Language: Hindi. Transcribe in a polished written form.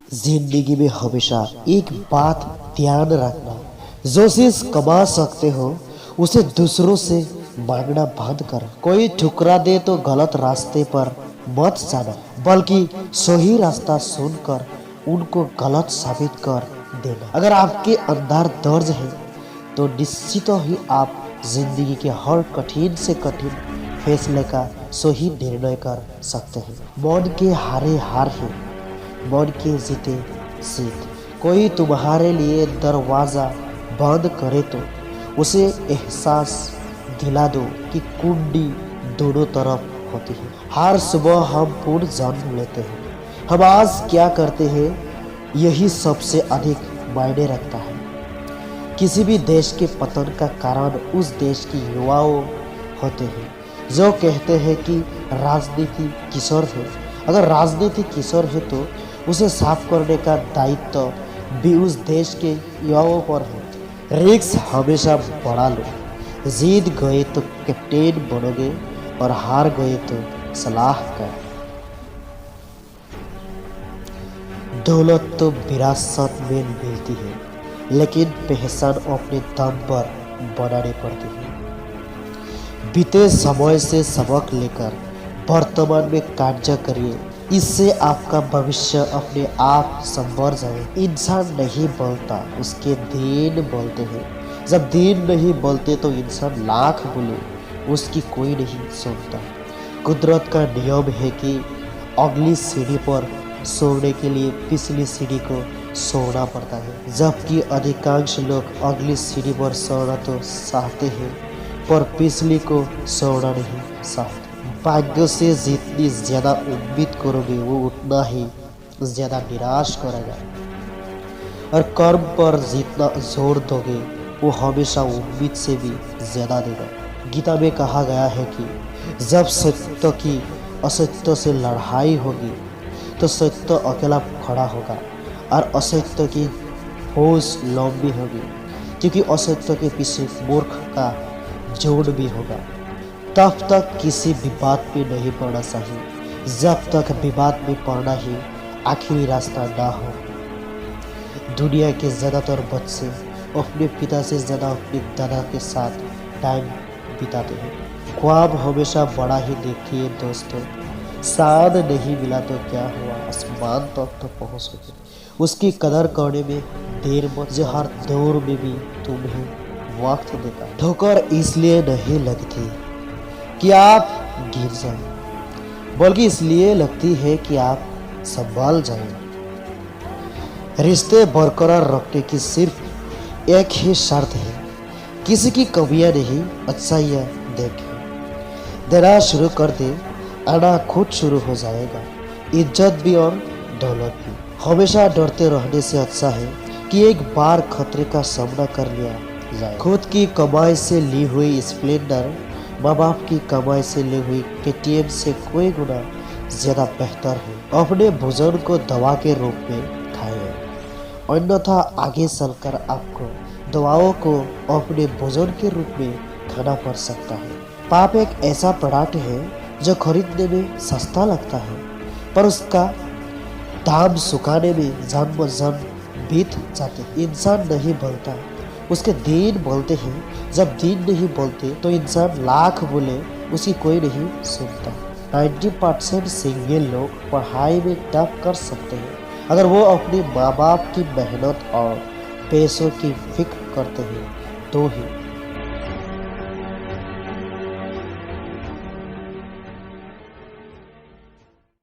जिंदगी में हमेशा एक बात ध्यान रखना, जो चीज कमा सकते हो उसे दूसरों से मांगना बंद करो। कोई ठुकरा दे तो गलत रास्ते पर मत जाना, बल्कि सही रास्ता सुनकर उनको गलत साबित कर देना। अगर आपके अंदर दर्द है तो निश्चित ही आप जिंदगी के हर कठिन से कठिन फैसले का सही निर्णय कर सकते हैं। मन के हारे हार है, मन के जीते जीत। कोई तुम्हारे लिए दरवाजा बंद करे तो उसे एहसास दिला दो कि कुंडी दोनों तरफ होती है। हर सुबह हम पूर्ण जन्म लेते हैं, हम आज क्या करते हैं यही सबसे अधिक मायने रखता है। किसी भी देश के पतन का कारण उस देश की युवाओं होते हैं जो कहते हैं कि राजनीति किशोर है। अगर राजनीति किशोर है तो उसे साफ करने का दायित्व भी उस देश के युवाओं पर है। रिस्क हमेशा बढ़ा लो, जीत गए तो कैप्टन बनोगे और हार गए तो सलाहकार। दौलत तो विरासत में मिलती है, लेकिन पहचान अपने दम पर बनानी पड़ती है। बीते समय से सबक लेकर वर्तमान में कार्य करिए, इससे आपका भविष्य अपने आप संवर जाए। इंसान नहीं बोलता, उसके दिन बोलते हैं। जब दिन नहीं बोलते तो इंसान लाख बोले, उसकी कोई नहीं सुनता। कुदरत का नियम है कि अगली सीढ़ी पर सोने के लिए पिछली सीढ़ी को सोना पड़ता है, जबकि अधिकांश लोग अगली सीढ़ी पर सोना तो चाहते हैं पर पिछली को सोना नहीं चाहते। भाग्य से जितनी ज्यादा उम्मीद करोगे वो उतना ही ज्यादा निराश करेगा, और कर्म पर जितना जोर दोगे वो हमेशा उम्मीद से भी ज्यादा देगा। गीता में कहा गया है कि जब सत्य की असत्य से लड़ाई होगी तो सत्य अकेला खड़ा होगा और असत्य की फौज लंबी होगी, क्योंकि असत्य के पीछे मूर्ख का जोड़ भी होगा। तब तक किसी विवाद में नहीं पड़ना चाहिए जब तक विवाद में पड़ना ही आखिरी रास्ता ना हो। दुनिया के ज़्यादातर बच्चे अपने पिता से ज़्यादा अपने दादा के साथ टाइम बिताते हैं। ख्वाब हमेशा बड़ा ही देखिए दोस्तों, साथ नहीं मिला तो क्या हुआ, आसमान तक तो पहुँचोगे। उसकी कदर करने में देर मत, जो हर दौर में भी तुम्हें वक्त देता। ठोकर इसलिए नहीं लगती कि आप गिर जाएं, बल्कि इसलिए लगती है कि आप संभाल जाएं। रिश्ते बरकरार रखने की सिर्फ एक ही शर्त है, किसी की कमियां नहीं अच्छाइयां देखें। देना शुरू कर दे, आना खुद शुरू हो जाएगा, इज्जत भी और दौलत भी। हमेशा डरते रहने से अच्छा है कि एक बार खतरे का सामना कर लिया जाए। खुद की कमाई से ली हुई स्प्लेंडर माँ बाप की कमाई से ली हुई KTM से कोई गुना ज्यादा बेहतर है। अपने भोजन को दवा के रूप में खाएं, अन्यथा आगे चलकर आपको दवाओं को अपने भोजन के रूप में खाना पड़ सकता है। पाप एक ऐसा प्रोडक्ट है जो खरीदने में सस्ता लगता है, पर उसका दाम सुखाने में जन्म जन्म बीत जाते हैं। इंसान नहीं बोलता, उसके दिन बोलते हैं। जब दिन नहीं बोलते तो इंसान लाख बोले, उसकी कोई नहीं सुनता। 90% सिंगल लोग पढ़ाई में टॉप कर सकते हैं अगर वो अपने माँ बाप की मेहनत और पैसों की फिक्र करते हैं तो ही।